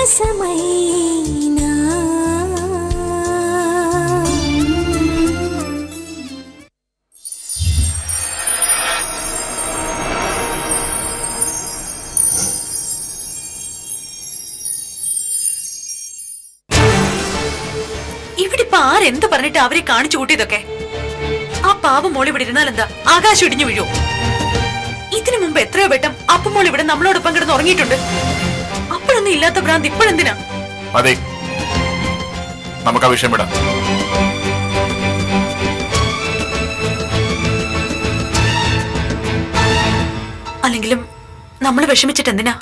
మానసమైనా ഇവിടെ ഇപ്പൊ ആരെന്ത് പറഞ്ഞിട്ട് അവരെ കാണിച്ചു കൂട്ടിയതൊക്കെ? ആ പാവം മോൾ ഇവിടെ ഇരുന്നാൽ എന്താ ആകാശം ഇടിഞ്ഞു വീഴോ? ഇതിനു മുമ്പ് എത്രയോ വട്ടം അപ്പുമോൾ ഇവിടെ നമ്മളോടൊപ്പം കിടന്ന് ഉറങ്ങിയിട്ടുണ്ട്. അപ്പോഴൊന്നും ഇല്ലാത്ത ഭ്രാന്ത് ഇപ്പോഴെന്തിനാ? അതെ, നമുക്ക് ആ വിഷയം വിടാം. അല്ലെങ്കിലും നമ്മൾ വിഷമിച്ചിട്ട് എന്തിനാ?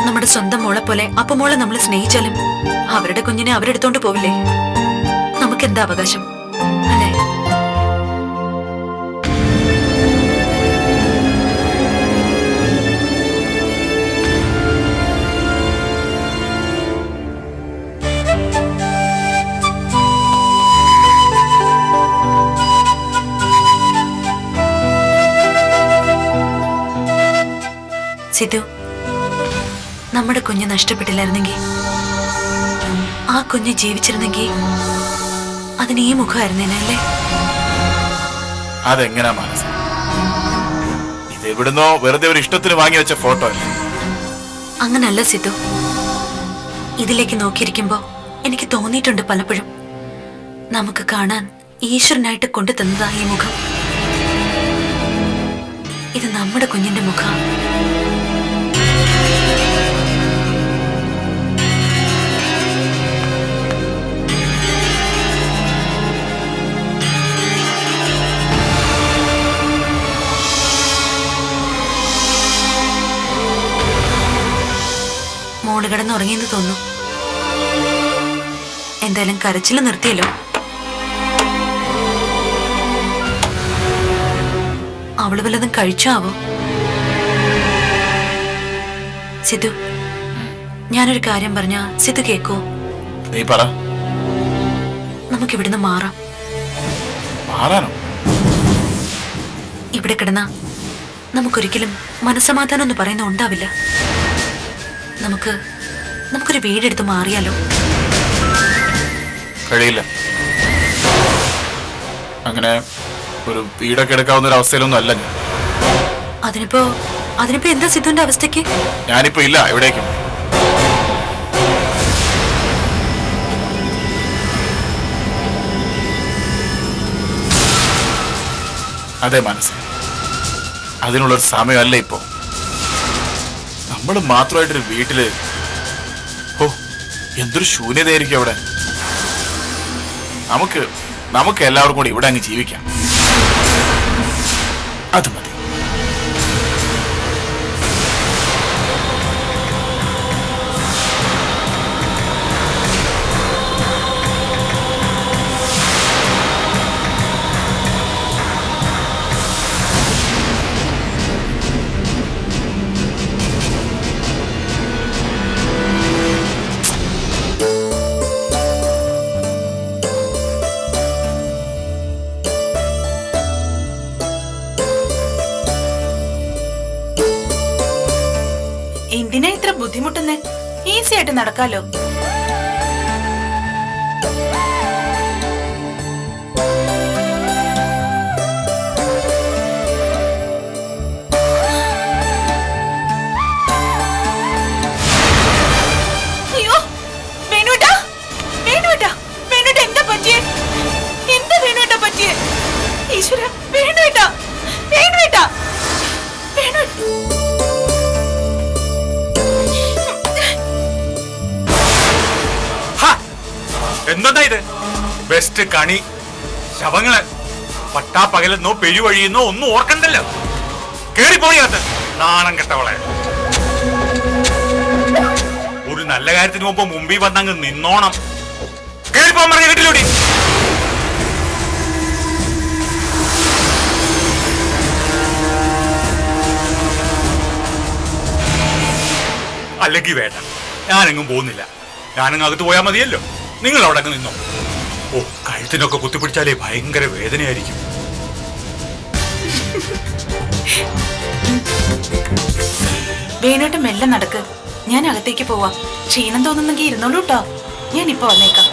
നമ്മുടെ സ്വന്തം മോളെ പോലെ അപ്പുമോളെ നമ്മൾ സ്നേഹിച്ചാലും അവരുടെ കുഞ്ഞിനെ അവരെടുത്തോണ്ട് പോവില്ലേ? നമുക്ക് എന്താ അവകാശം അല്ലേ? സിധു, നമ്മുടെ കുഞ്ഞ് നഷ്ടപ്പെട്ടില്ലായിരുന്നെങ്കിൽ, ആ കുഞ്ഞ് ജീവിച്ചിരുന്നെങ്കിൽ അതിന് ഈ മുഖമായിരുന്നേനല്ലേ? അതെങ്ങനാ മനസ്സ്? ഇത് എവിടുന്നോ വെറുതെ ഒരു ഇഷ്ടത്തിന് വാങ്ങി വെച്ച ഫോട്ടോ അല്ലേ? അങ്ങനല്ല സിധു. ഇതിലേക്ക് നോക്കിയിരിക്കുമ്പോ എനിക്ക് തോന്നിയിട്ടുണ്ട് പലപ്പോഴും, നമുക്ക് കാണാൻ ഈശ്വരനായിട്ട് കൊണ്ടു തന്നതാ ഈ മുഖം. ഇത് നമ്മുടെ കുഞ്ഞിന്റെ മുഖം. മോള് കിടന്നുറങ്ങിയെന്ന് തോന്നുന്നു. എന്തായാലും കരച്ചില് നിർത്തിയല്ലോ. അവള് വല്ലതും കഴിച്ചാവോ? സിധു, ഞാനൊരു കാര്യം പറഞ്ഞ സിധു കേക്കോ? നീ പറ. നമുക്കിവിടുന്ന് മാറാം. മാറാനോ? ഇവിടെ കിടന്ന നമുക്കൊരിക്കലും മനസ്സമാധാനം എന്ന് പറയുന്ന ഉണ്ടാവില്ല. നമുക്കൊരു വീടെടുത്ത് മാറിയാലോ? കഴിയില്ല. അങ്ങനെ ഒരു വീടൊക്കെ എടുക്കാവുന്ന ഒരു അവസ്ഥയിലൊന്നും അല്ല ഞാൻ. അതിനിപ്പോ എന്താ സിദ്ധുവിന്റെ അവസ്ഥയ്ക്ക്? ഞാനിപ്പോ ഇല്ല എവിടേക്കും. അതെ മനസ്സ്, അതിനുള്ളൊരു സമയമല്ല ഇപ്പോ. നമ്മൾ മാത്രമായിട്ടൊരു വീട്ടില്, ഓ എന്തൊരു ശൂന്യതയായിരിക്കും അവിടെ. നമുക്ക് എല്ലാവർക്കും കൂടി ഇവിടെ അങ്ങ് ജീവിക്കാം. അത് മതി. എന്തിനാ ഇത്ര ബുദ്ധിമുട്ടുന്നേ? ഈസി ആയിട്ട് നടക്കാലോ. അയ്യോ വേണുട്ടാ, വേണുട്ടാ, വേണുട്ടാ എന്താ പറ്റിയേ? എന്താ വേണുട്ടാ പറ്റിയേ? ഈശ്വര, വേണുട്ടാ, വേണുട്ടാ, വേണു. എന്താ ഇത്? ബെസ്റ്റ് കണി. ശവങ്ങള് പട്ടാ പകലെന്നോ പെരുവഴിയെന്നോ ഒന്നും ഓർക്കണ്ടല്ലോ. കേറിപ്പോയത് നാണം കെട്ടവളെ. ഒരു നല്ല കാര്യത്തിന് മുമ്പ് മുമ്പിൽ വന്നങ്ങ് നിന്നോണം. കേറിപ്പോ പറഞ്ഞ കേട്ടില്ലൂടി. അല്ലെങ്കിൽ വേണ്ട, ഞാനെങ്ങും പോകുന്നില്ല. ഞാനങ്ങ് അകത്ത് പോയാൽ മതിയല്ലോ. നിങ്ങൾ അവിടെ അങ്ങ് നിന്നോ. ഓ, കഴുത്തിനൊക്കെ കുത്തിപ്പിടിച്ചാലേ ഭയങ്കര വേദനയായിരിക്കും. വേണോട്ട് മെല്ലെ നടക്ക്. ഞാൻ അകത്തേക്ക് പോവാ. ക്ഷീണം തോന്നുന്നെങ്കിൽ ഇരുന്നോളൂ കേട്ടോ. ഞാൻ ഇപ്പൊ വന്നേക്കാം.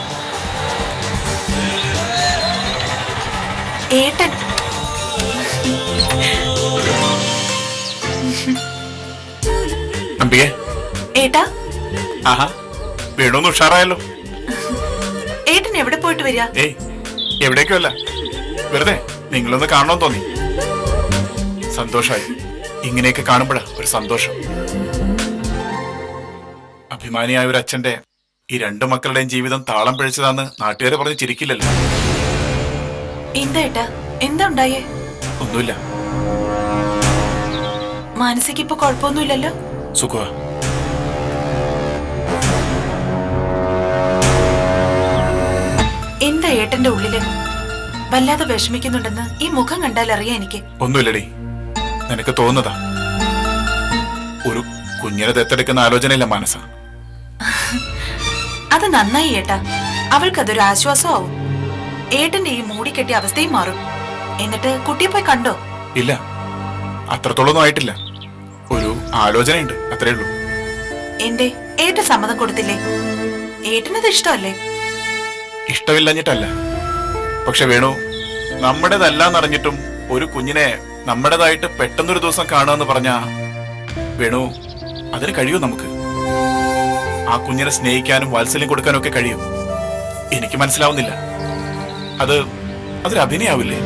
ഏട്ടൻ അമ്പികെ, ഏട്ടാ, ആഹാ വേണോന്ന് ഉഷാറായല്ലോ. ഏട്ടൻ എവിടെ പോയിട്ട് വരിക? ഏയ് എവിടേക്കും അല്ല, വെറുതെ നിങ്ങളൊന്ന് കാണണമെന്ന് തോന്നി. സന്തോഷായി. ഇങ്ങനെയൊക്കെ കാണുമ്പോഴാ ഒരു സന്തോഷം. അഭിമാനിയായ ഒരു അച്ഛന്റെ ഈ രണ്ടു മക്കളുടെയും ജീവിതം താളം പിഴച്ചതാന്ന് നാട്ടുകാരെ പറഞ്ഞ് ചിരിക്കില്ലല്ലോ. എന്താ ഏട്ടാ, എന്താ ഉണ്ടായേ? ഒന്നുമില്ല, മാനസിക ഇപ്പൊ കുഴപ്പമൊന്നുമില്ലല്ലോ? സുഖ. എന്താ ഏട്ടന്റെ ഉള്ളില്? വല്ലാതെ വിഷമിക്കുന്നുണ്ടെന്ന് ഈ മുഖം കണ്ടാൽ അറിയാം എനിക്ക്. ഒന്നുമില്ലടി, നിനക്ക് തോന്നുന്നതാ. ഒരു കുഞ്ഞിനെ ദത്തെടുക്കുന്ന ആലോചനയില്ല മനസ്സ. അത് നന്നായി ഏട്ടാ. അവൾക്കതൊരു ആശ്വാസമാവും. ഏട്ടന്റെ ഈ മൂടിക്കെട്ടിയ അവസ്ഥയും മാറും. എന്നിട്ട് കുട്ടിയെ പോയി കണ്ടോ? ഇല്ല, അത്രത്തോളൊന്നും ആയിട്ടില്ല. ഒരു ആലോചനയുണ്ട്, അത്രേ ഉള്ളൂ. എന്റെ ഏട്ടൻ സമ്മതം കൊടുത്തില്ലേ? ഏട്ടനത് ഇഷ്ടമല്ലേ? ഇഷ്ടമില്ലഞ്ഞിട്ടല്ല, പക്ഷെ വേണു, നമ്മുടേതല്ലാന്നറിഞ്ഞിട്ടും ഒരു കുഞ്ഞിനെ നമ്മുടേതായിട്ട് പെട്ടെന്നൊരു ദിവസം കാണുമെന്ന് പറഞ്ഞാ വേണു, അതിന് കഴിയൂ നമുക്ക്? ആ കുഞ്ഞിനെ സ്നേഹിക്കാനും വാത്സല്യം കൊടുക്കാനും ഒക്കെ കഴിയും. എനിക്ക് മനസ്സിലാവുന്നില്ല. അതൊരു അഭിനയാവില്ലേ?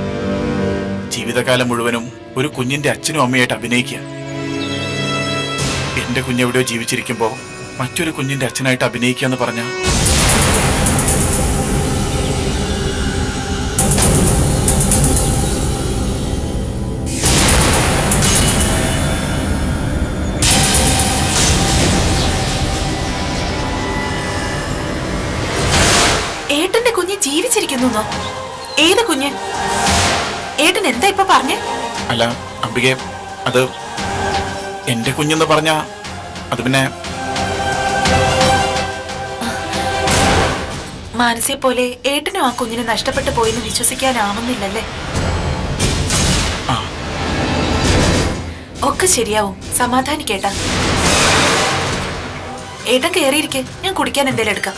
ജീവിതകാലം മുഴുവനും ഒരു കുഞ്ഞിന്റെ അച്ഛനും അമ്മയായിട്ട് അഭിനയിക്കുക. എന്റെ കുഞ്ഞെവിടെയോ ജീവിച്ചിരിക്കുമ്പോ മറ്റൊരു കുഞ്ഞിന്റെ അച്ഛനായിട്ട് അഭിനയിക്കുക എന്ന് പറഞ്ഞ ഏട്ടന്റെ കുഞ്ഞ് ജീവിച്ചിരിക്കുന്നു? ഏത് കുഞ്ഞ്? ഏട്ടൻ എന്താ ഇപ്പൊ പറഞ്ഞേ? അല്ല അംബികെ, അത് എന്റെ കുഞ്ഞെന്ന് പറഞ്ഞ അത് പിന്നെ മാനസിയെ പോലെ ഏട്ടനും ആ കുഞ്ഞിനെ നഷ്ടപ്പെട്ടു പോയെന്ന് വിശ്വസിക്കാനാവുന്നില്ലല്ലേ? ആ, ഒക്കെ ശരിയാവും. സമാധാനിക്കേട്ടാ. ഏട്ടൻ കയറിയിരിക്കെ, ഞാൻ കുടിക്കാൻ എന്തേലും എടുക്കാം.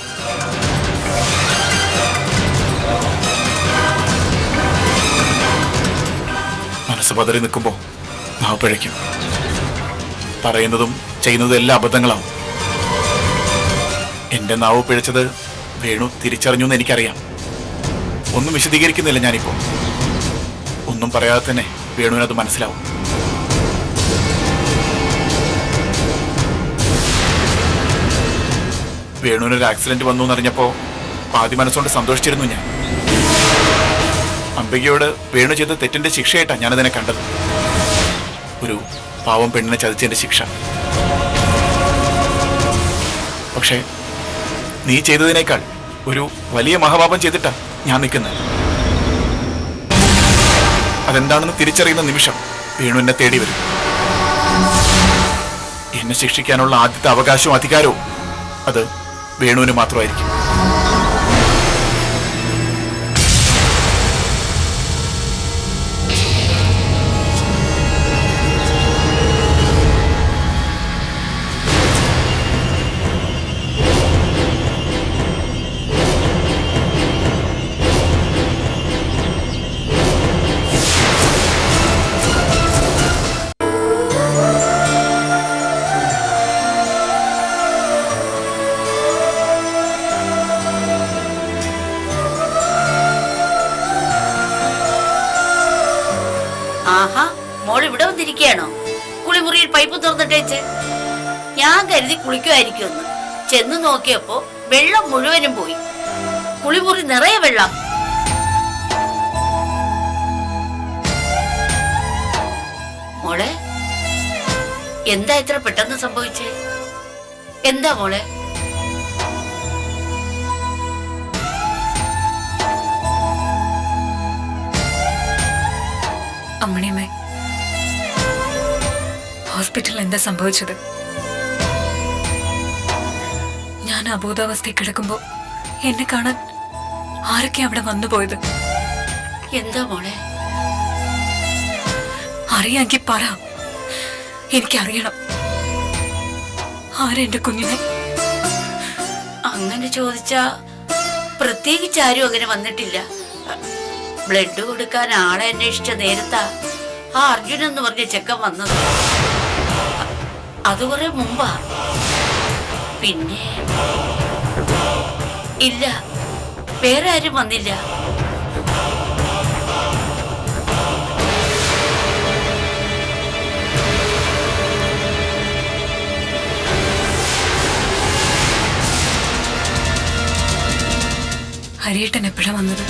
മനസ്സ് പതറി നിൽക്കുമ്പോ നാവ് പിഴയ്ക്കും. പറയുന്നതും ചെയ്യുന്നതും എല്ലാം അബദ്ധങ്ങളാവും. എന്റെ നാവ് പിഴച്ചത് വേണു തിരിച്ചറിഞ്ഞു എന്ന് എനിക്കറിയാം. ഒന്നും വിശദീകരിക്കുന്നില്ല ഞാനിപ്പോ. ഒന്നും പറയാതെ തന്നെ വേണുവിനത് മനസ്സിലാവും. വേണുവിനൊരു ആക്സിഡന്റ് വന്നു എന്നറിഞ്ഞപ്പോ പാതി മനസ്സുകൊണ്ട് സന്തോഷിച്ചിരുന്നു ഞാൻ. അംബികയോട് വേണു ചെയ്ത തെറ്റിന്റെ ശിക്ഷയായിട്ടാണ് ഞാനതിനെ കണ്ടത്. ഒരു പാവം പെണ്ണിനെ ചതിച്ചതിന്റെ ശിക്ഷ. പക്ഷേ നീ ചെയ്തതിനേക്കാൾ ഒരു വലിയ മഹാപാപം ചെയ്തിട്ടാ ഞാൻ നിൽക്കുന്നത്. അതെന്താണെന്ന് തിരിച്ചറിയുന്ന നിമിഷം വേണു എന്നെ തേടി വരും. എന്നെ ശിക്ഷിക്കാനുള്ള ആദ്യത്തെ അവകാശവും അധികാരവും അത് വേണുവിന് മാത്രമായിരിക്കും. ആഹാ, മോൾ ഇവിടെ വന്നിരിക്കുകയാണോ? കുളിമുറിയിൽ പൈപ്പ് തുറന്നിട്ടേച്ച്. ഞാൻ കരുതി കുളിക്കുമായിരിക്കുമെന്ന്. ചെന്ന് നോക്കിയപ്പോ വെള്ളം മുഴുവനും പോയി. കുളിമുറി നിറയെ വെള്ളം. മോളെ, എന്താ ഇത്ര പെട്ടെന്ന് സംഭവിച്ചേ? എന്താ മോളെ? അമ്മണിയമ്മേ, ഹോസ്പിറ്റലിൽ എന്താ സംഭവിച്ചത്? ഞാൻ അബോധാവസ്ഥയിൽ കിടക്കുമ്പോ എന്നെ കാണാൻ ആരൊക്കെ അവിടെ വന്നുപോയത്? എന്താ മോളെ? അറിയാമെങ്കിൽ പറ, എനിക്കറിയണം. ആരെന്റെ കുഞ്ഞിനെ? അങ്ങനെ ചോദിച്ചാ പ്രത്യേകിച്ച് ആരും അങ്ങനെ വന്നിട്ടില്ല. ബ്ലഡ് കൊടുക്കാൻ ആളെ അന്വേഷിച്ച നേരത്താ ആ അർജുൻ എന്ന് പറഞ്ഞ ചെക്കൻ വന്നത്. അത് കുറെ മുമ്പാ. പിന്നെ ഇല്ല, വേറെ ആരും വന്നില്ല. ഹരിയേട്ടൻ എപ്പോഴാ വന്നത്?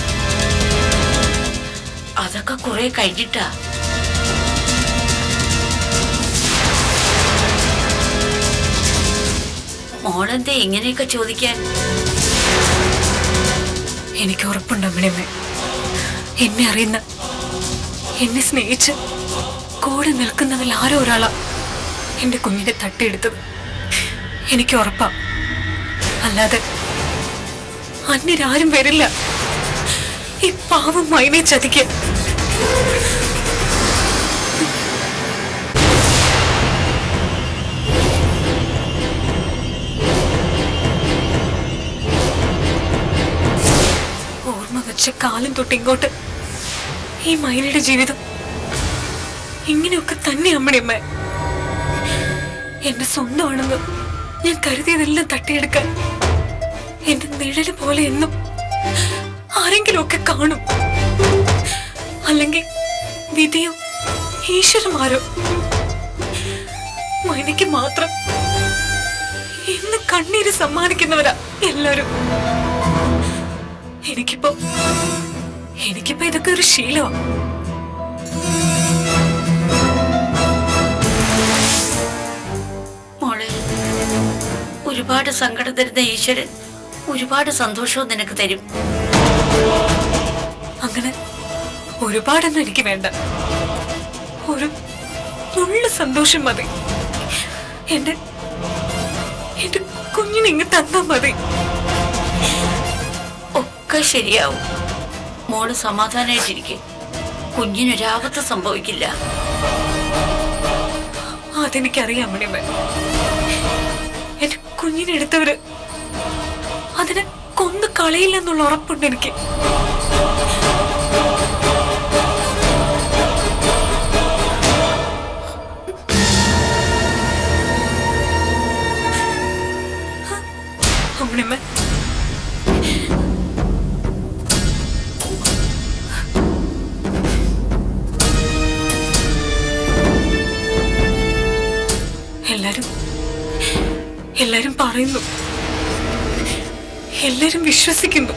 അതൊക്കെ കുറെ കഴിഞ്ഞിട്ടാ. മോളെന്തേ ഇങ്ങനെയൊക്കെ ചോദിക്കാൻ? എനിക്ക് ഉറപ്പുണ്ട് അമ്മണിയമ്മ, എന്നെ അറിയുന്ന, എന്നെ സ്നേഹിച്ച് കൂടെ നിൽക്കുന്നതിൽ ആരോ ഒരാളാ എന്റെ കുഞ്ഞിനെ തട്ടിയെടുത്തത്. എനിക്ക് ഉറപ്പാ. അല്ലാതെ അന്യരാരും വരില്ല ഈ പാവം മൈനെ ചതിക്കാൻ. ഓർമ്മ വെച്ച കാലം തൊട്ടിങ്ങോട്ട് ഈ മൈനയുടെ ജീവിതം ഇങ്ങനെയൊക്കെ തന്നെ അമ്മണിയമ്മ. എന്റെ സ്വന്തമാണെന്ന് ഞാൻ കരുതിയതെല്ലാം തട്ടിയെടുക്കാൻ എന്റെ നിഴല് പോലെ എന്നും ആരെങ്കിലും ഒക്കെ കാണും. അല്ലെങ്കിൽ വിധിയോ ഈശ്വരന്മാരോ. മൈനയ്ക്ക് മാത്രം ഇന്ന് കണ്ണീര് സമ്മാനിക്കുന്നവരാ എല്ലാരും. എനിക്കിപ്പോ ഇതൊക്കെ ഒരു ശീലമാ. മോളെ, ഒരുപാട് സങ്കടം തരുന്ന ഈശ്വരൻ ഒരുപാട് സന്തോഷവും നിനക്ക് തരും. അങ്ങനെ ഒരുപാടൊന്നും എനിക്ക് വേണ്ട, ഒരു നുള്ള സന്തോഷം മതി. എന്റെ കുഞ്ഞിനെ ഇങ്ങ് തന്നാ മതി. ഒക്കെ ശരിയാവും. മോള് സമാധാനായിട്ടിരിക്കെ. കുഞ്ഞിനൊരാപത്ത് സംഭവിക്കില്ല. അതെനിക്കറിയാം മണിമ. എന്റെ കുഞ്ഞിനെടുത്തവര് അതിനെ കൊന്നു കളയില്ലെന്നുള്ള ഉറപ്പുണ്ട് എനിക്ക്. അമ്മണിമ്മ, എല്ലാരും പറയുന്നു, എല്ലാരും വിശ്വസിക്കുന്നു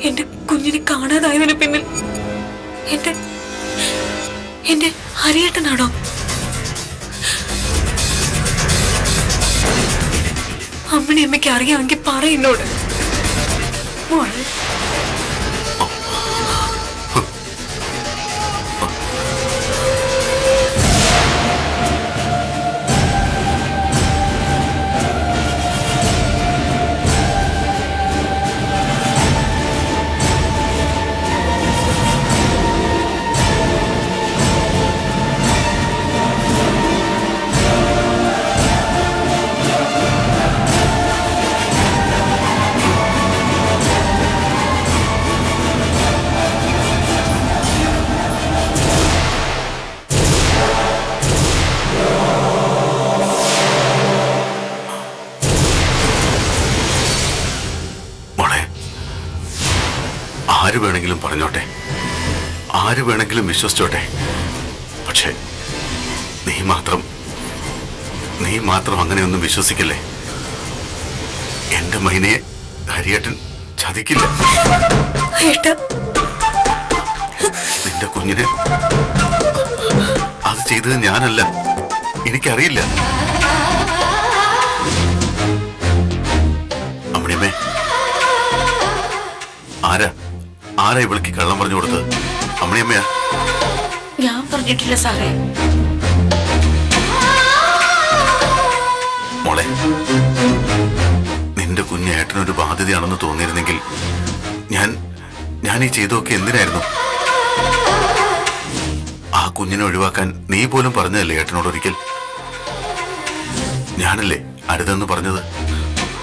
എന്റെ കുഞ്ഞിനെ കാണാതായതിന് പിന്നിൽ എന്റെ ഹരിയേട്ടനാണോ? അമ്മണിയമ്മയ്ക്ക് അറിയാമെങ്കിൽ പറയുന്നോട്. മോളെ, ആര് വേണമെങ്കിലും പറഞ്ഞോട്ടെ, ആര് വേണമെങ്കിലും വിശ്വസിച്ചോട്ടെ. പക്ഷെ നീ മാത്രം അങ്ങനെയൊന്നും വിശ്വസിക്കല്ലേ. എന്റെ മൈനയെ ഹരിയേട്ടൻ ചതിക്കില്ല. നിന്റെ കുഞ്ഞിനെ അത് ചെയ്തത് ഞാനല്ല, എനിക്കറിയില്ല. അമ്മണിയമ്മേ, ആരാ ഇവൾക്ക് കള്ളം പറഞ്ഞു കൊടുത്തത്? അമ്മണിയമ്മയാ? ഞാൻ പറഞ്ഞിട്ടില്ല സാറേ. മോളെ, നിന്റെ കുഞ്ഞ് ഏട്ടനൊരു ബാധ്യതയാണെന്ന് തോന്നിയിരുന്നെങ്കിൽ ഞാൻ ഈ ചെയ്തൊക്കെ എന്തിനായിരുന്നു? ആ കുഞ്ഞിനെ ഒഴിവാക്കാൻ നീ പോലും പറഞ്ഞതല്ലേ ഏട്ടനോട് ഒരിക്കൽ? ഞാനല്ലേ അരുതെന്ന് പറഞ്ഞത്.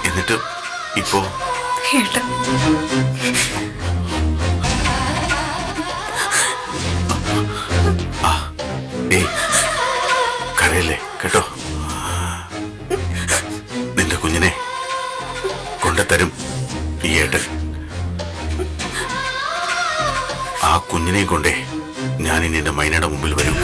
എന്നിട്ട് ഇപ്പോ ഏട്ടാ, ഏയ് കരയല്ലേ കേട്ടോ. നിന്റെ കുഞ്ഞിനെ കൊണ്ടുതരും ഈ ഏട്ടൻ. ആ കുഞ്ഞിനെ കൊണ്ടേ ഞാൻ ഇനി എന്റെ മൈനയുടെ മുമ്പിൽ വരും.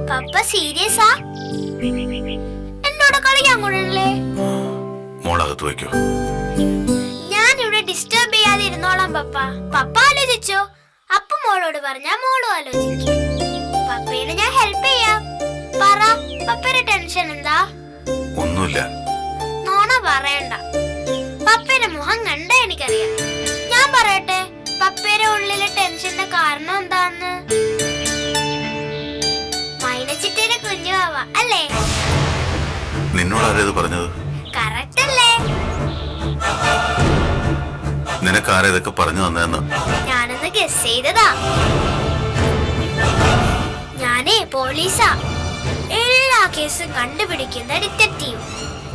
പപ്പ സീരിയസാ? എന്നോട് കളിക്കാൻ കൊണ്ടല്ലേ? മോളകത്ത് വയ്ക്കോ. ഞാൻ ഇവിടെ ഡിസ്റ്റർബ് ചെയ്യാതെ ഇരുന്നോളാം പപ്പ. പപ്പ ആലോചിച്ചോ? അപ്പ മോളോട് പറഞ്ഞാ മോളും ആലോചിക്കും. പപ്പേനെ ഞാൻ ഹെൽപ്പ് ചെയ്യാം. പറ, പപ്പയുടെ ടെൻഷൻ എന്താ? ഒന്നുമില്ല. നോണ പറയണ്ട. പപ്പയുടെ മുഖം കണ്ട എനിക്കറിയാം. ഞാൻ പറയട്ടെ, പപ്പയുടെ ഉള്ളിലെ ടെൻഷന്റെ കാരണം എന്താന്ന്? മൈനച്ചിട്ടേനെ കുഞ്ഞുവാവ അല്ലേ? നിന്നോട് ആരേത് പറഞ്ഞത്? കറക്റ്റ് അല്ലേ? നിനക്കാരാ ഇതൊക്കെ പറഞ്ഞു തന്നതെന്ന്? ഞാനൊന്ന് ഗസ് ചെയ്തതാ. ഞാനേ പോലീസാ. എല്ലാ കേസും കണ്ടുപിടിക്കുന്ന ഡിറ്റക്റ്റീവ്.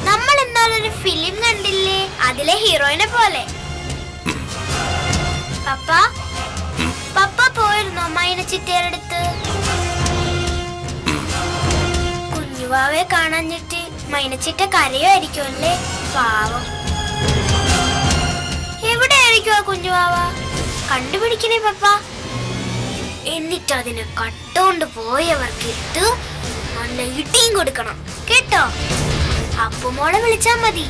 നമ്മൾ എന്നാലൊരു ഫിലിം കണ്ടില്ലേ, അതിലെ ഹീറോയിനെ പോലെ. പപ്പ പപ്പ പോയിരുന്നോ മൈനച്ചിട്ടേരടുത്ത്? കുഞ്ഞുവാവെ കാണാഞ്ഞിട്ട് മൈനച്ചിട്ട കരയുമായിരിക്കും അല്ലേ? പാവം. എവിടെയായിരിക്കും ആ കുഞ്ഞുവാവ? കണ്ടുപിടിക്കണേ പപ്പ. എന്നിട്ട് അതിനെ കട്ടുകൊണ്ട് പോയവർക്ക് ഇട്ട് നല്ല ഇടിയും കൊടുക്കണം കേട്ടോ. അപ്പുമോളെ വിളിച്ചാ മതി.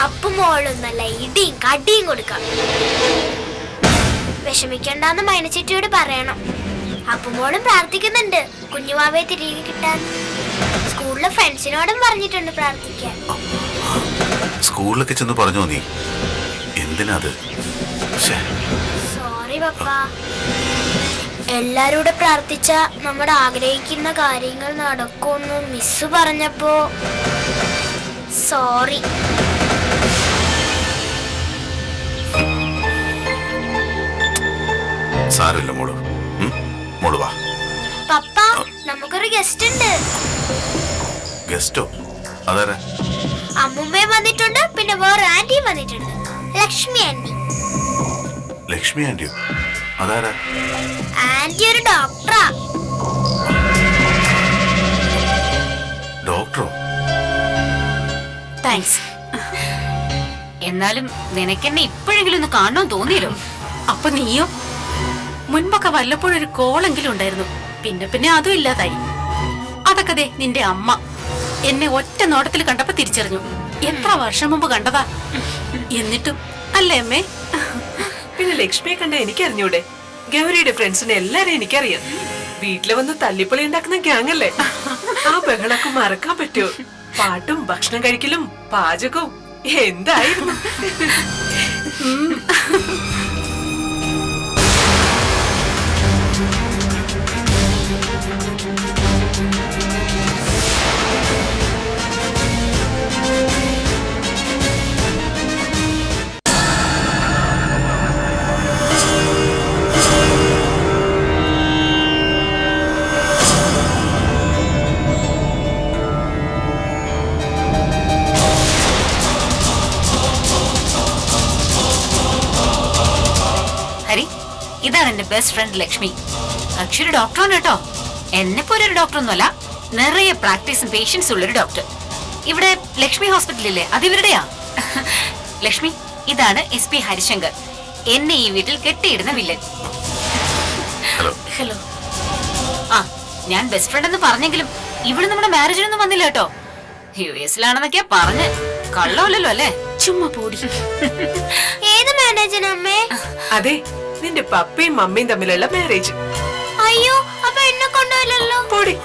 അപ്പുമോളും നല്ല ഇടിയും കടിയും കൊടുക്കാം. വിഷമിക്കണ്ടെന്ന് മൈനച്ചിട്ടിയോട് പറയണം. അപ്പുമോളും പ്രാർത്ഥിക്കുന്നുണ്ട് കുഞ്ഞുവാവയെ തിരികെ കിട്ടാൻ. സ്കൂളിലെ ഫ്രണ്ട്സിനോടും പറഞ്ഞിട്ടുണ്ട് പ്രാർത്ഥിക്കാൻ. സ്കൂളിലൊക്കെ ചെന്ന് പറഞ്ഞോ നീ? എന്തിനാത്? സോറി പപ്പ. എല്ലാരൂടെ പ്രാർത്ഥിച്ച നമ്മുടെ ആഗ്രഹിക്കുന്ന കാര്യങ്ങൾ നടക്കുമെന്ന് മിസ് പറഞ്ഞപ്പോ സോറി. സാരമില്ല മോള്. മോള് വാ. പപ്പ, നമുക്കൊരു ഗസ്റ്റ് ഉണ്ട്. ഗസ്റ്റോ? അതാരാ? അമ്മുമ്മയും വന്നിട്ടുണ്ട്, പിന്നെ വേറെ ആന്റിയും വന്നിട്ടുണ്ട്. ലക്ഷ്മി ആന്റി. ലക്ഷ്മി ആന്റിയോ? അതാരാ? ആന്റി ഒരു ഡോക്ടറാ. ഡോക്ടറോ? താങ്ക്സ്. എന്നാലും നിനക്കെന്നെ ഇപ്പോഴെങ്കിലും ഒന്ന് കാണണമെന്ന് തോന്നിയല്ലോ. അപ്പൊ നീയോ? മുൻപൊക്കെ വല്ലപ്പോഴും ഒരു കോളെങ്കിലും ഉണ്ടായിരുന്നു. പിന്നെ അതും ഇല്ലാതായി. അതൊക്കെ ദേ നിന്റെ അമ്മ എന്നെ ഒറ്റ നോട്ടത്തിൽ കണ്ടപ്പോ തിരിച്ചറിഞ്ഞു. എത്ര വർഷം മുമ്പ് കണ്ടതാ. എന്നിട്ടും അല്ലേ അമ്മേ? പിന്നെ ലക്ഷ്മിയെ കണ്ട എനിക്കറിഞ്ഞൂടെ? ഗൗരിയുടെ ഫ്രണ്ട്സിനെ എല്ലാരും എനിക്കറിയാം. വീട്ടില് വന്ന് തല്ലിപ്പൊളി ഉണ്ടാക്കുന്ന ഗ്യാങ് അല്ലേ? ആ ബഹളൊക്കെ മറക്കാൻ പറ്റുമോ? പാട്ടും ഭക്ഷണം കഴിക്കലും പാചകവും എന്തായിരുന്നു? ഹരി, ഇതാണ് എന്റെ ബെസ്റ്റ് ഫ്രണ്ട് ലക്ഷ്മി. അക്ഷര ഡോക്ടറാണ് കേട്ടോ. എന്നെ പോലെ ഒരു ഡോക്ടർ ഒന്നുമല്ല, നിറയെ പ്രാക്ടീസും പേഷ്യൻസ് ഉള്ളൊരു ഡോക്ടർ. ഇവിടെ ലക്ഷ്മി ഹോസ്പിറ്റലില്ലേ, അതിവരുടെയാ. ലക്ഷ്മി, ഇതാണ് SP ഹരിശങ്കർ, എന്നെ ഈ വീട്ടിൽ കെട്ടിയിടുന്ന വില്ലൻ. ഹലോ. ഹലോ. ആ, ഞാൻ ബെസ്റ്റ് ഫ്രണ്ട് എന്ന് പറഞ്ഞെങ്കിലും ഇവിടെ നമ്മുടെ മാരേജിനൊന്നും വന്നില്ല കേട്ടോ. US-ലാണെന്നൊക്കെയാ പറഞ്ഞ്. കള്ളമല്ലല്ലോ അല്ലേ? ചുമ്മാ പോടി. ഏത് മാനേജനമ്മേ? അതെ, നിന്റെ പപ്പയും മമ്മയും തമ്മിലുള്ള മാരേജ്. അയ്യോ, അപ്പൊ എന്നെ കൊണ്ടുപോയില്ലല്ലോ. പോടി.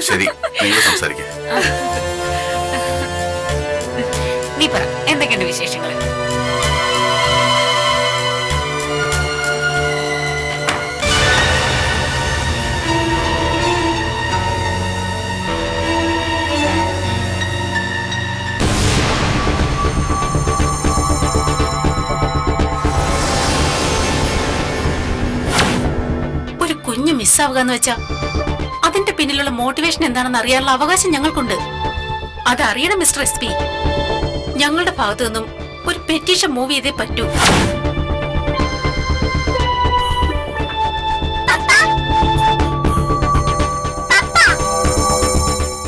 ശരി, നിങ്ങൾ സംസാരിക്കുക. നീ പറ, എന്തൊക്കെയുണ്ട് വിശേഷങ്ങൾ? ഒരു കുഞ്ഞ് മിസ്സാവുക എന്ന് വെച്ചാ അതിന്റെ പിന്നിലുള്ള മോട്ടിവേഷൻ എന്താണെന്ന് അറിയാനുള്ള അവകാശം ഞങ്ങൾക്കുണ്ട്. അതറിയണം മിസ്റ്റർ SP. ഞങ്ങളുടെ ഭാഗത്തു നിന്നും ഒരു പെറ്റീഷൻ മൂവ് ചെയ്തേ പറ്റൂ.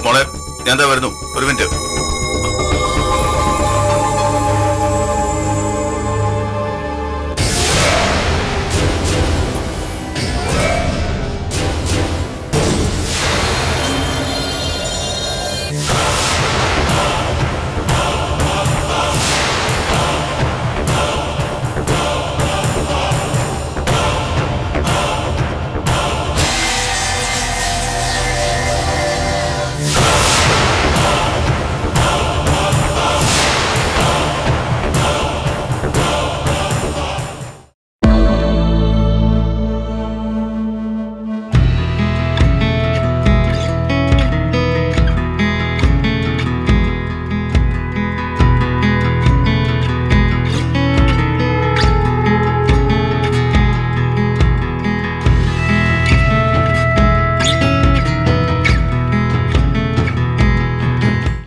മോളെ, ഞാൻ ദാ വരുന്നു, ഒരു മിനിറ്റ്.